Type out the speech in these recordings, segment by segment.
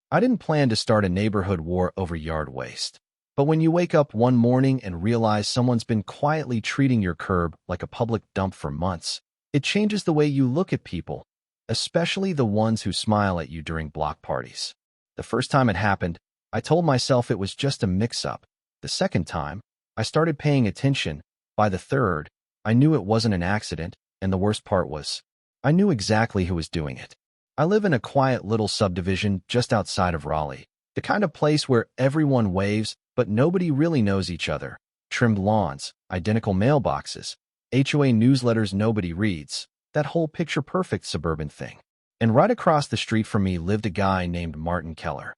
I didn't plan to start a neighborhood war over yard waste. But when you wake up one morning and realize someone's been quietly treating your curb like a public dump for months, it changes the way you look at people, especially the ones who smile at you during block parties. The first time it happened, I told myself it was just a mix-up. The second time, I started paying attention. By the third, I knew it wasn't an accident, and the worst part was, I knew exactly who was doing it. I live in a quiet little subdivision just outside of Raleigh, the kind of place where everyone waves, but nobody really knows each other. Trimmed lawns, identical mailboxes, HOA newsletters nobody reads, that whole picture-perfect suburban thing. And right across the street from me lived a guy named Martin Keller.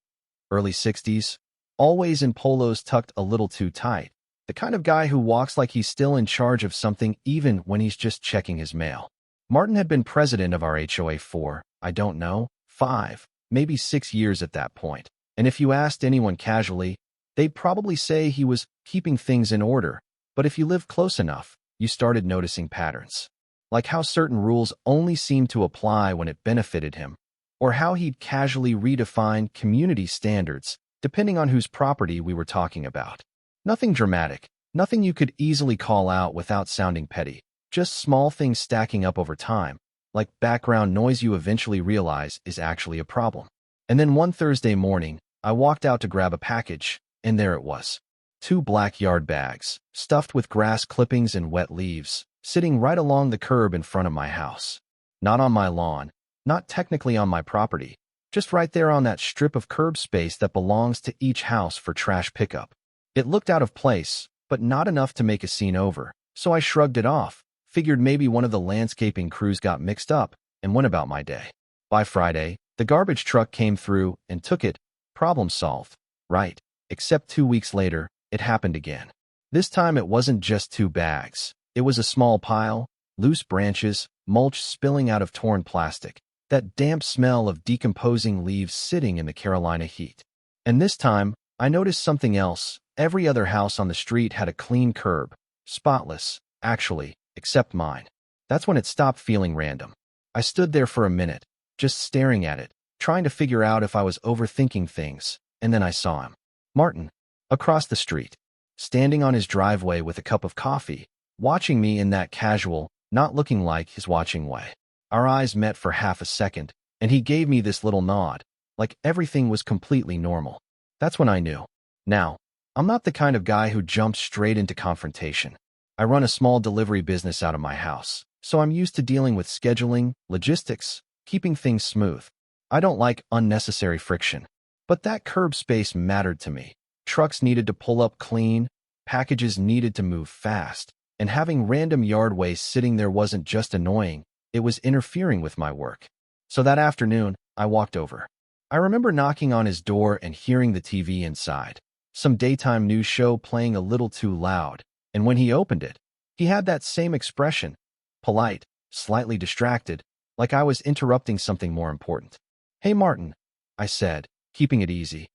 Early 60s, always in polos tucked a little too tight, the kind of guy who walks like he's still in charge of something even when he's just checking his mail. Martin had been president of our HOA for, I don't know, 5, maybe 6 years at that point. And if you asked anyone casually, they'd probably say he was keeping things in order. But if you lived close enough, you started noticing patterns. Like how certain rules only seemed to apply when it benefited him, or how he'd casually redefine community standards, depending on whose property we were talking about. Nothing dramatic, nothing you could easily call out without sounding petty, just small things stacking up over time, like background noise you eventually realize is actually a problem. And then one Thursday morning, I walked out to grab a package, and there it was. 2 black yard bags, stuffed with grass clippings and wet leaves, sitting right along the curb in front of my house. Not on my lawn, not technically on my property, just right there on that strip of curb space that belongs to each house for trash pickup. It looked out of place, but not enough to make a scene over, so I shrugged it off, figured maybe one of the landscaping crews got mixed up, and went about my day. By Friday, the garbage truck came through and took it. Problem solved. Right. Except 2 weeks later, it happened again. This time it wasn't just 2 bags. It was a small pile, loose branches, mulch spilling out of torn plastic, that damp smell of decomposing leaves sitting in the Carolina heat. And this time, I noticed something else. Every other house on the street had a clean curb. Spotless, actually, except mine. That's when it stopped feeling random. I stood there for a minute, just staring at it, trying to figure out if I was overthinking things, and then I saw him. Martin, across the street, standing on his driveway with a cup of coffee, watching me in that casual, not looking like his watching way. Our eyes met for half a second, and he gave me this little nod, like everything was completely normal. That's when I knew. Now, I'm not the kind of guy who jumps straight into confrontation. I run a small delivery business out of my house, so I'm used to dealing with scheduling, logistics, keeping things smooth. I don't like unnecessary friction. But that curb space mattered to me. Trucks needed to pull up clean, packages needed to move fast, and having random yard waste sitting there wasn't just annoying, it was interfering with my work. So that afternoon, I walked over. I remember knocking on his door and hearing the TV inside, some daytime news show playing a little too loud, and when he opened it, he had that same expression, polite, slightly distracted, like I was interrupting something more important. "Hey Martin," I said, keeping it easy.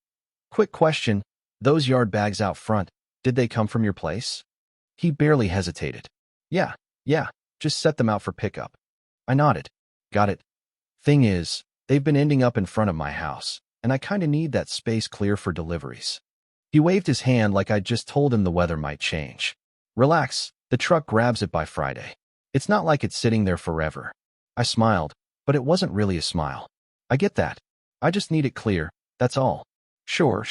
"Quick question, those yard bags out front, did they come from your place?" He barely hesitated. Yeah, just set them out for pickup." I nodded. "Got it. Thing is, they've been ending up in front of my house, and I kinda need that space clear for deliveries." He waved his hand like I'd just told him the weather might change. "Relax, the truck grabs it by Friday. It's not like it's sitting there forever." I smiled, but it wasn't really a smile. "I get that. I just need it clear, that's all." Sure,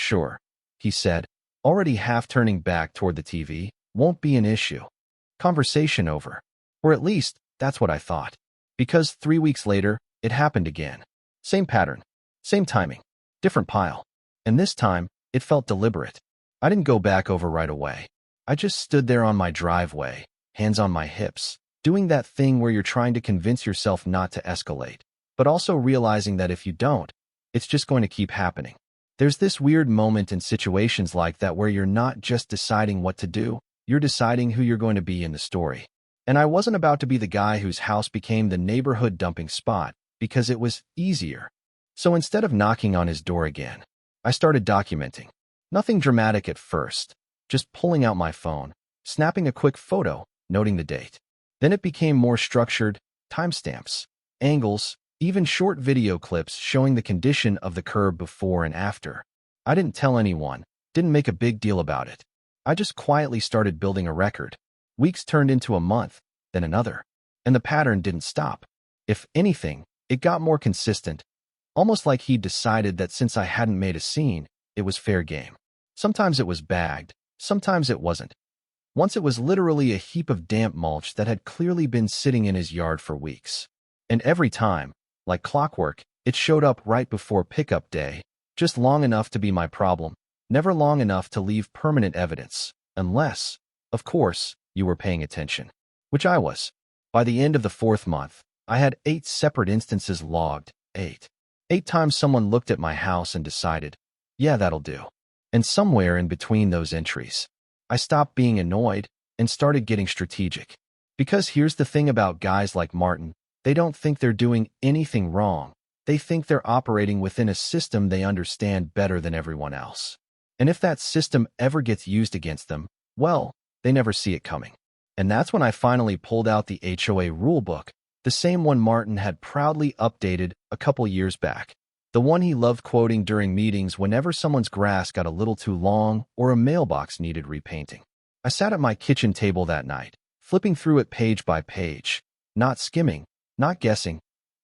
he said, already half turning back toward the TV. "Won't be an issue." Conversation over. Or at least, that's what I thought. Because 3 weeks later, it happened again. Same pattern, same timing, different pile. And this time, it felt deliberate. I didn't go back over right away. I just stood there on my driveway, hands on my hips, doing that thing where you're trying to convince yourself not to escalate, but also realizing that if you don't, it's just going to keep happening. There's this weird moment in situations like that where you're not just deciding what to do, you're deciding who you're going to be in the story. And I wasn't about to be the guy whose house became the neighborhood dumping spot because it was easier. So instead of knocking on his door again, I started documenting. Nothing dramatic at first, just pulling out my phone, snapping a quick photo, noting the date. Then it became more structured, timestamps, angles, even short video clips showing the condition of the curb before and after. I didn't tell anyone, didn't make a big deal about it. I just quietly started building a record. Weeks turned into a month, then another, and the pattern didn't stop. If anything, it got more consistent, almost like he'd decided that since I hadn't made a scene, it was fair game. Sometimes it was bagged, sometimes it wasn't. Once it was literally a heap of damp mulch that had clearly been sitting in his yard for weeks. And every time, like clockwork, it showed up right before pickup day, just long enough to be my problem, never long enough to leave permanent evidence, unless, of course, you were paying attention. Which I was. By the end of the 4th month, I had 8 separate instances logged. 8 times someone looked at my house and decided, yeah, that'll do. And somewhere in between those entries, I stopped being annoyed and started getting strategic. Because here's the thing about guys like Martin, they don't think they're doing anything wrong. They think they're operating within a system they understand better than everyone else. And if that system ever gets used against them, well, they never see it coming. And that's when I finally pulled out the HOA rulebook, the same one Martin had proudly updated a couple years back. The one he loved quoting during meetings whenever someone's grass got a little too long or a mailbox needed repainting. I sat at my kitchen table that night, flipping through it page by page, not skimming, not guessing,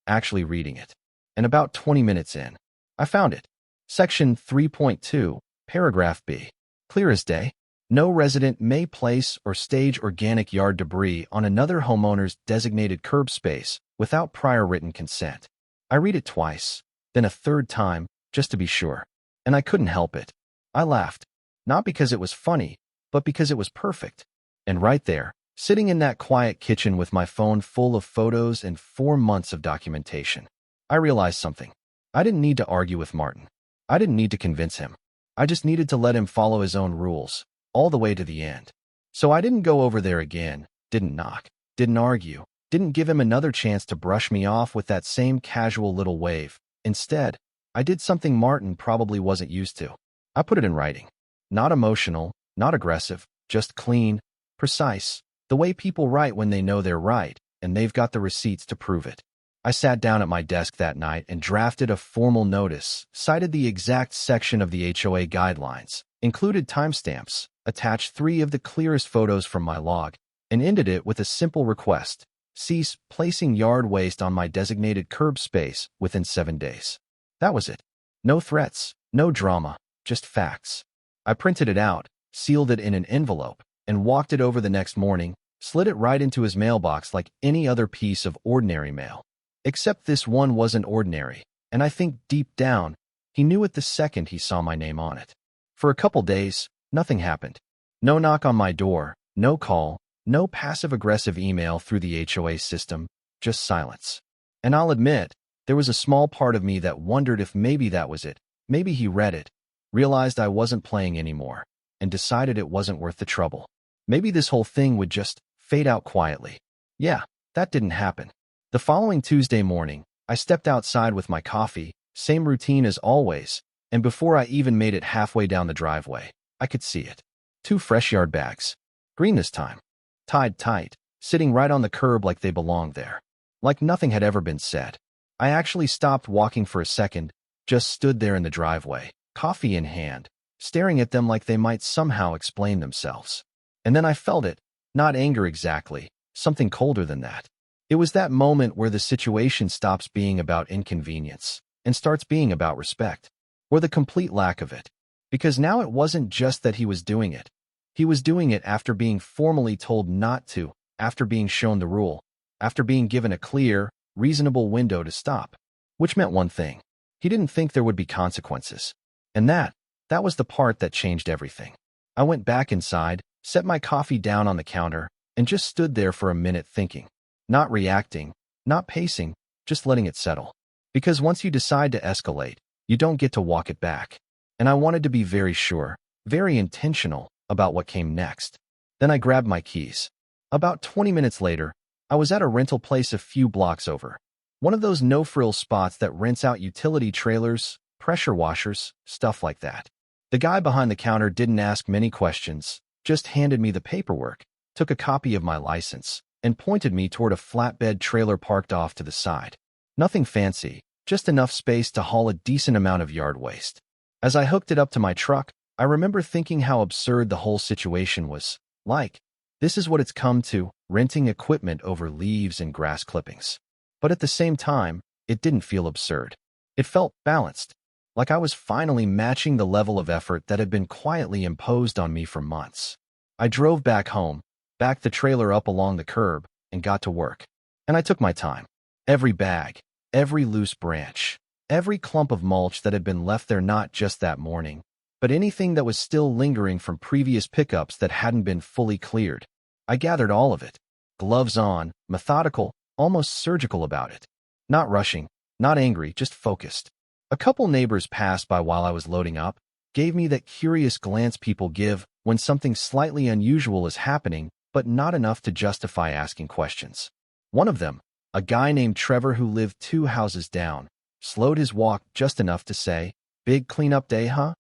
actually reading it. And about 20 minutes in, I found it. Section 3.2, paragraph B. Clear as day. No resident may place or stage organic yard debris on another homeowner's designated curb space without prior written consent. I read it twice, then a third time, just to be sure. And I couldn't help it. I laughed, not because it was funny, but because it was perfect. And right there, sitting in that quiet kitchen with my phone full of photos and 4 months of documentation, I realized something. I didn't need to argue with Martin. I didn't need to convince him. I just needed to let him follow his own rules, all the way to the end. So I didn't go over there again, didn't knock, didn't argue, didn't give him another chance to brush me off with that same casual little wave. Instead, I did something Martin probably wasn't used to. I put it in writing. Not emotional, not aggressive, just clean, precise, the way people write when they know they're right, and they've got the receipts to prove it. I sat down at my desk that night and drafted a formal notice, cited the exact section of the HOA guidelines, included timestamps, attached 3 of the clearest photos from my log, and ended it with a simple request: cease placing yard waste on my designated curb space within 7 days. That was it. No threats, no drama, just facts. I printed it out, sealed it in an envelope, and walked it over the next morning, slid it right into his mailbox like any other piece of ordinary mail. Except this one wasn't ordinary, and I think deep down, he knew it the second he saw my name on it. For a couple days, nothing happened. No knock on my door, no call, no passive-aggressive email through the HOA system, just silence. And I'll admit, there was a small part of me that wondered if maybe that was it. Maybe he read it, realized I wasn't playing anymore, and decided it wasn't worth the trouble. Maybe this whole thing would just fade out quietly. Yeah, that didn't happen. The following Tuesday morning, I stepped outside with my coffee, same routine as always, and before I even made it halfway down the driveway, I could see it. 2 fresh yard bags. Green this time. Tied tight, sitting right on the curb like they belonged there. Like nothing had ever been said. I actually stopped walking for a second, just stood there in the driveway, coffee in hand, staring at them like they might somehow explain themselves. And then I felt it, not anger exactly, something colder than that. It was that moment where the situation stops being about inconvenience and starts being about respect, or the complete lack of it. Because now it wasn't just that he was doing it. He was doing it after being formally told not to, after being shown the rule, after being given a clear, reasonable window to stop. Which meant one thing. He didn't think there would be consequences. And that was the part that changed everything. I went back inside, set my coffee down on the counter, and just stood there for a minute thinking. Not reacting, not pacing, just letting it settle. Because once you decide to escalate, you don't get to walk it back. And I wanted to be very sure, very intentional about what came next. Then I grabbed my keys. About 20 minutes later, I was at a rental place a few blocks over. One of those no-frills spots that rents out utility trailers, pressure washers, stuff like that. The guy behind the counter didn't ask many questions, just handed me the paperwork, took a copy of my license, and pointed me toward a flatbed trailer parked off to the side. Nothing fancy, just enough space to haul a decent amount of yard waste. As I hooked it up to my truck, I remember thinking how absurd the whole situation was. Like, this is what it's come to, renting equipment over leaves and grass clippings. But at the same time, it didn't feel absurd. It felt balanced, like I was finally matching the level of effort that had been quietly imposed on me for months. I drove back home, backed the trailer up along the curb, and got to work. And I took my time. Every bag, every loose branch, every clump of mulch that had been left there not just that morning, but anything that was still lingering from previous pickups that hadn't been fully cleared. I gathered all of it, gloves on, methodical, almost surgical about it. Not rushing, not angry, just focused. A couple neighbors passed by while I was loading up, gave me that curious glance people give when something slightly unusual is happening, but not enough to justify asking questions. One of them, a guy named Trevor who lived 2 houses down, slowed his walk just enough to say, "Big cleanup day, huh?"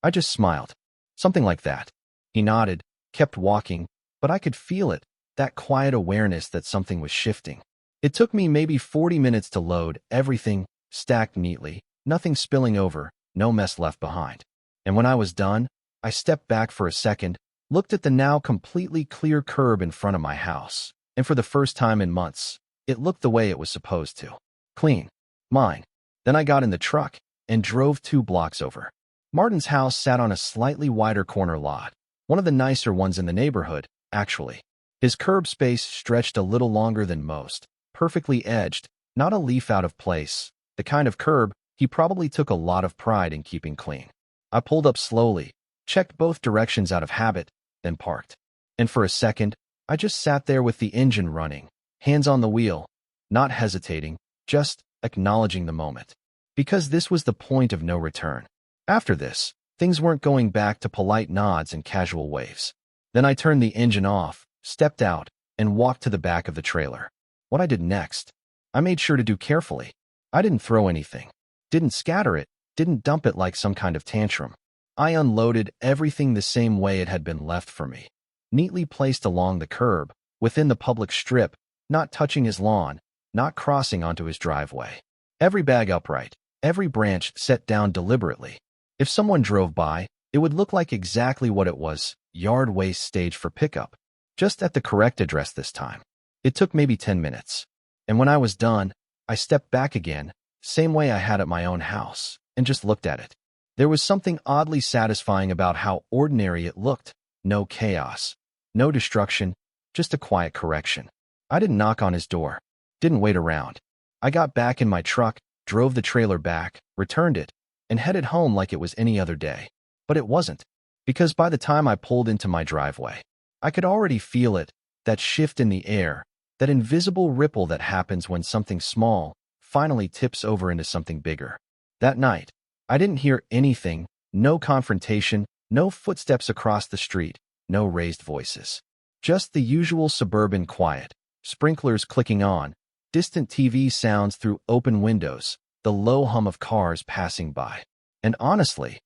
I just smiled. Something like that. He nodded, kept walking, but I could feel it, that quiet awareness that something was shifting. It took me maybe 40 minutes to load everything, stacked neatly, nothing spilling over, no mess left behind. And when I was done, I stepped back for a second, looked at the now completely clear curb in front of my house, and for the first time in months, it looked the way it was supposed to. Clean. Mine. Then I got in the truck and drove 2 blocks over. Martin's house sat on a slightly wider corner lot, one of the nicer ones in the neighborhood, actually. His curb space stretched a little longer than most, perfectly edged, not a leaf out of place, the kind of curb he probably took a lot of pride in keeping clean. I pulled up slowly, checked both directions out of habit, then parked. And for a second, I just sat there with the engine running, hands on the wheel, not hesitating, just acknowledging the moment. Because this was the point of no return. After this, things weren't going back to polite nods and casual waves. Then I turned the engine off, stepped out, and walked to the back of the trailer. What I did next, I made sure to do carefully. I didn't throw anything, didn't scatter it, didn't dump it like some kind of tantrum. I unloaded everything the same way it had been left for me, neatly placed along the curb, within the public strip, not touching his lawn, not crossing onto his driveway. Every bag upright, every branch set down deliberately. If someone drove by, it would look like exactly what it was, yard waste staged for pickup, just at the correct address this time. It took maybe 10 minutes. And when I was done, I stepped back again, same way I had at my own house, and just looked at it. There was something oddly satisfying about how ordinary it looked. No chaos, no destruction, just a quiet correction. I didn't knock on his door, didn't wait around. I got back in my truck, drove the trailer back, returned it, and headed home like it was any other day. But it wasn't, because by the time I pulled into my driveway, I could already feel it, that shift in the air, that invisible ripple that happens when something small finally tips over into something bigger. That night, I didn't hear anything, no confrontation, no footsteps across the street, no raised voices. Just the usual suburban quiet, sprinklers clicking on, distant TV sounds through open windows, the low hum of cars passing by. And honestly,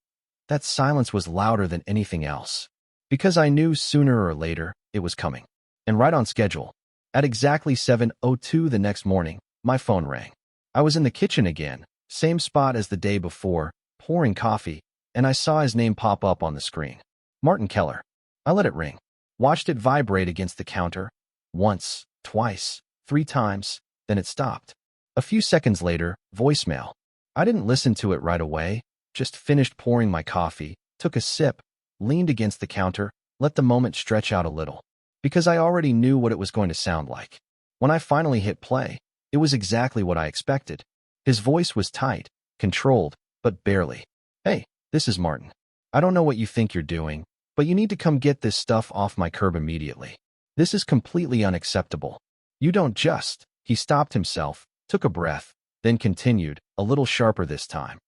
that silence was louder than anything else, because I knew sooner or later it was coming. And right on schedule. At exactly 7:02 the next morning, my phone rang. I was in the kitchen again, same spot as the day before, pouring coffee, and I saw his name pop up on the screen. Martin Keller. I let it ring, watched it vibrate against the counter, once, twice, 3 times, then it stopped. A few seconds later, voicemail. I didn't listen to it right away, just finished pouring my coffee, took a sip, leaned against the counter, let the moment stretch out a little. Because I already knew what it was going to sound like. When I finally hit play, it was exactly what I expected. His voice was tight, controlled, but barely. "Hey, this is Martin. I don't know what you think you're doing, but you need to come get this stuff off my curb immediately. This is completely unacceptable. You don't just..." He stopped himself, took a breath, then continued, a little sharper this time.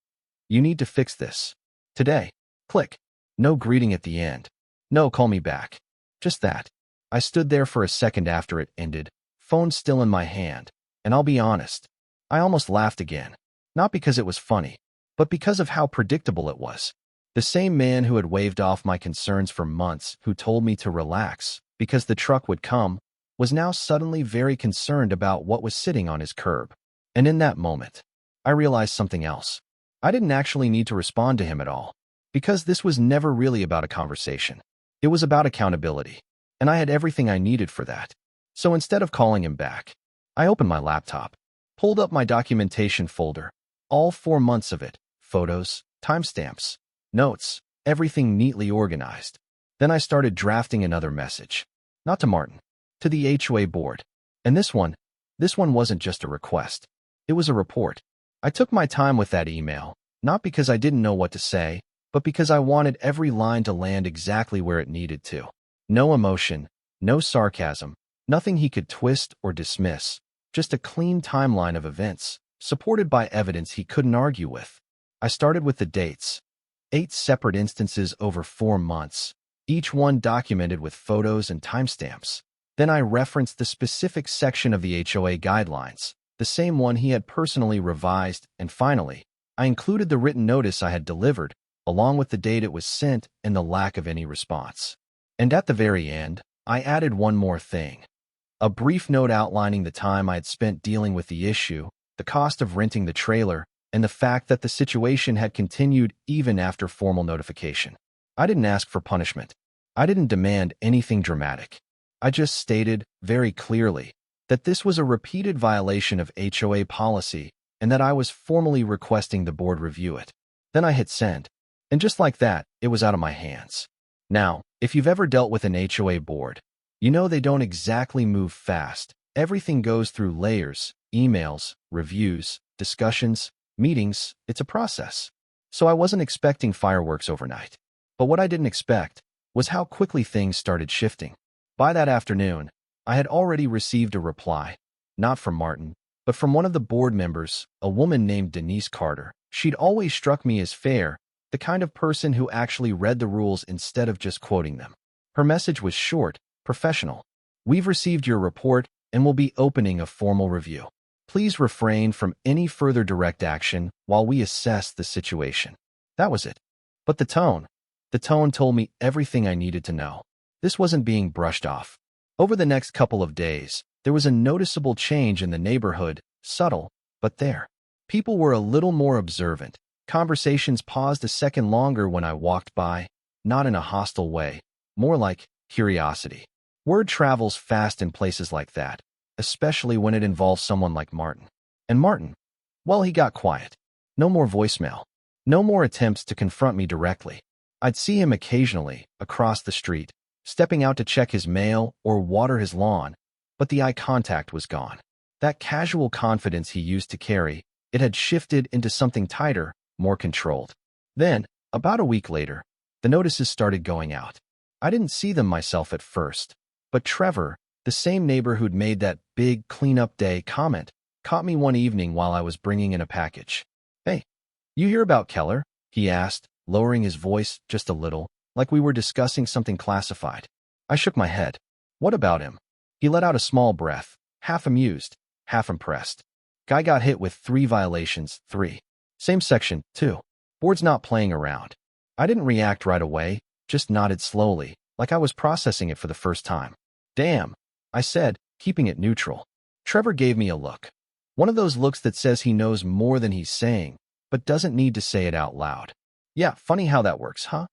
"You need to fix this. Today." Click. No greeting at the end. No call me back. Just that. I stood there for a second after it ended, phone still in my hand, and I'll be honest, I almost laughed again. Not because it was funny, but because of how predictable it was. The same man who had waved off my concerns for months, who told me to relax because the truck would come, was now suddenly very concerned about what was sitting on his curb. And in that moment, I realized something else. I didn't actually need to respond to him at all, because this was never really about a conversation. It was about accountability, and I had everything I needed for that. So instead of calling him back, I opened my laptop, pulled up my documentation folder, all 4 months of it, photos, timestamps, notes, everything neatly organized. Then I started drafting another message. Not to Martin, to the HOA board. And this one wasn't just a request. It was a report. I took my time with that email, not because I didn't know what to say, but because I wanted every line to land exactly where it needed to. No emotion, no sarcasm, nothing he could twist or dismiss, just a clean timeline of events, supported by evidence he couldn't argue with. I started with the dates. 8 separate instances over 4 months, each one documented with photos and timestamps. Then I referenced the specific section of the HOA guidelines, the same one he had personally revised, and finally, I included the written notice I had delivered, along with the date it was sent and the lack of any response. And at the very end, I added one more thing. A brief note outlining the time I had spent dealing with the issue, the cost of renting the trailer, and the fact that the situation had continued even after formal notification. I didn't ask for punishment. I didn't demand anything dramatic. I just stated, very clearly, that this was a repeated violation of HOA policy and that I was formally requesting the board review it. Then I hit send. And just like that, it was out of my hands. Now, if you've ever dealt with an HOA board, you know they don't exactly move fast. Everything goes through layers, emails, reviews, discussions, meetings. It's a process. So I wasn't expecting fireworks overnight. But what I didn't expect was how quickly things started shifting. By that afternoon, I had already received a reply, not from Martin, but from one of the board members, a woman named Denise Carter. She'd always struck me as fair, the kind of person who actually read the rules instead of just quoting them. Her message was short, professional. We've received your report and will be opening a formal review. Please refrain from any further direct action while we assess the situation. That was it. But the tone told me everything I needed to know. This wasn't being brushed off. Over the next couple of days, there was a noticeable change in the neighborhood, subtle, but there. People were a little more observant. Conversations paused a second longer when I walked by, not in a hostile way, more like curiosity. Word travels fast in places like that, especially when it involves someone like Martin. And Martin, well, he got quiet. No more voicemail. No more attempts to confront me directly. I'd see him occasionally, across the street, stepping out to check his mail or water his lawn, but the eye contact was gone. That casual confidence he used to carry, it had shifted into something tighter, more controlled. Then, about a week later, the notices started going out. I didn't see them myself at first, but Trevor, the same neighbor who'd made that big cleanup day comment, caught me one evening while I was bringing in a package. "Hey, you hear about Keller?" he asked, lowering his voice just a little, like we were discussing something classified. I shook my head. "What about him?" He let out a small breath, half amused, half impressed. "Guy got hit with 3 violations, 3. Same section, 2. Board's not playing around." I didn't react right away, just nodded slowly, like I was processing it for the first time. "Damn," I said, keeping it neutral. Trevor gave me a look. One of those looks that says he knows more than he's saying, but doesn't need to say it out loud. "Yeah, funny how that works, huh?"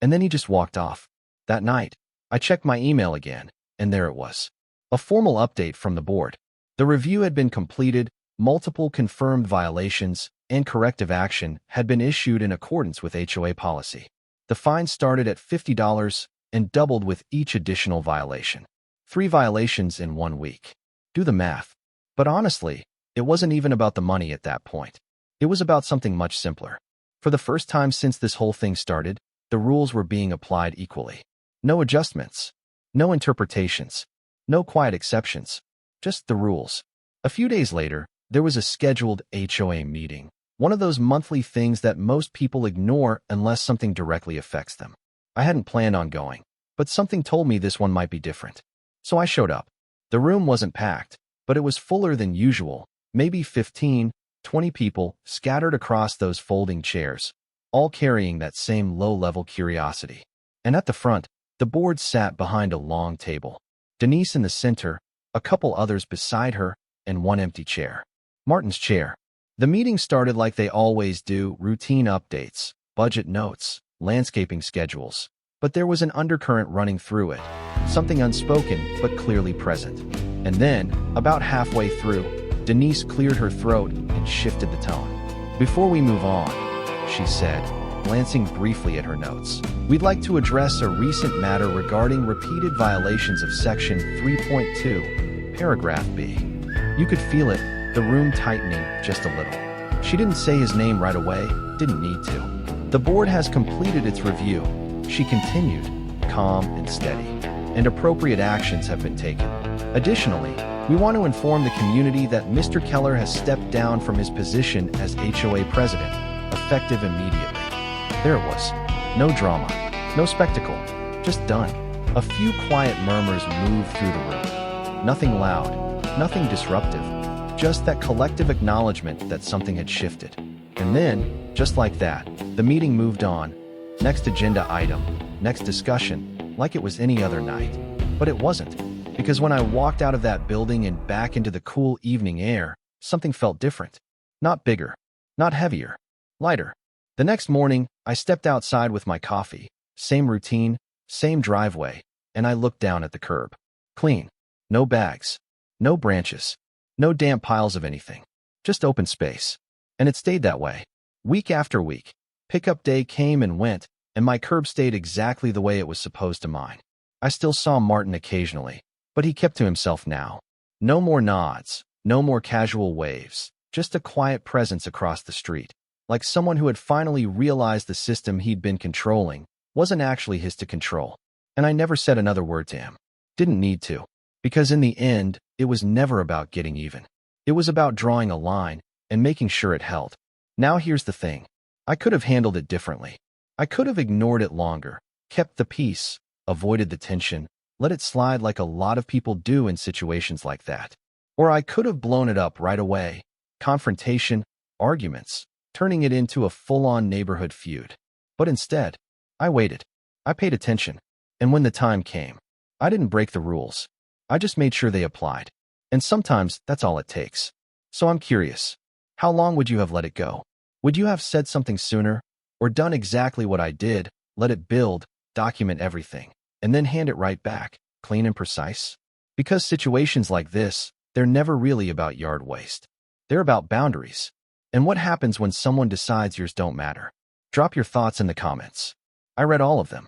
And then he just walked off. That night, I checked my email again, and there it was. A formal update from the board. The review had been completed, multiple confirmed violations, and corrective action had been issued in accordance with HOA policy. The fine started at $50 and doubled with each additional violation. 3 violations in 1 week. Do the math. But honestly, it wasn't even about the money at that point. It was about something much simpler. For the first time since this whole thing started, the rules were being applied equally. No adjustments. No interpretations. No quiet exceptions. Just the rules. A few days later, there was a scheduled HOA meeting. One of those monthly things that most people ignore unless something directly affects them. I hadn't planned on going, but something told me this one might be different. So I showed up. The room wasn't packed, but it was fuller than usual, maybe 15, 20 people scattered across those folding chairs, all carrying that same low-level curiosity. And at the front, the board sat behind a long table. Denise in the center, a couple others beside her, and one empty chair. Martin's chair. The meeting started like they always do, routine updates, budget notes, landscaping schedules. But there was an undercurrent running through it, something unspoken but clearly present. And then, about halfway through, Denise cleared her throat and shifted the tone. "Before we move on," she said, glancing briefly at her notes, "we'd like to address a recent matter regarding repeated violations of Section 3.2, Paragraph B." You could feel it, the room tightening just a little. She didn't say his name right away, didn't need to. "The board has completed its review," she continued, calm and steady, "and appropriate actions have been taken. Additionally, we want to inform the community that Mr. Keller has stepped down from his position as HOA president, effective immediately." There it was. No drama, no spectacle, just done. A few quiet murmurs moved through the room. Nothing loud, nothing disruptive, just that collective acknowledgement that something had shifted. And then, just like that, the meeting moved on. Next agenda item, next discussion, like it was any other night. But it wasn't, because when I walked out of that building and back into the cool evening air, something felt different. Not bigger, not heavier, lighter. The next morning, I stepped outside with my coffee, same routine, same driveway, and I looked down at the curb. Clean. No bags. No branches. No damp piles of anything. Just open space. And it stayed that way. Week after week. Pickup day came and went, and my curb stayed exactly the way it was supposed to mine. I still saw Martin occasionally, but he kept to himself now. No more nods, no more casual waves, just a quiet presence across the street, like someone who had finally realized the system he'd been controlling wasn't actually his to control. And I never said another word to him. Didn't need to. Because in the end, it was never about getting even. It was about drawing a line and making sure it held. Now here's the thing. I could have handled it differently. I could have ignored it longer, kept the peace, avoided the tension, let it slide like a lot of people do in situations like that. Or I could have blown it up right away. Confrontation, arguments, turning it into a full-on neighborhood feud. But instead, I waited. I paid attention. And when the time came, I didn't break the rules. I just made sure they applied. And sometimes that's all it takes. So I'm curious. How long would you have let it go? Would you have said something sooner? Or done exactly what I did, let it build, document everything, and then hand it right back, clean and precise? Because situations like this, they're never really about yard waste. They're about boundaries. And what happens when someone decides yours don't matter? Drop your thoughts in the comments. I read all of them.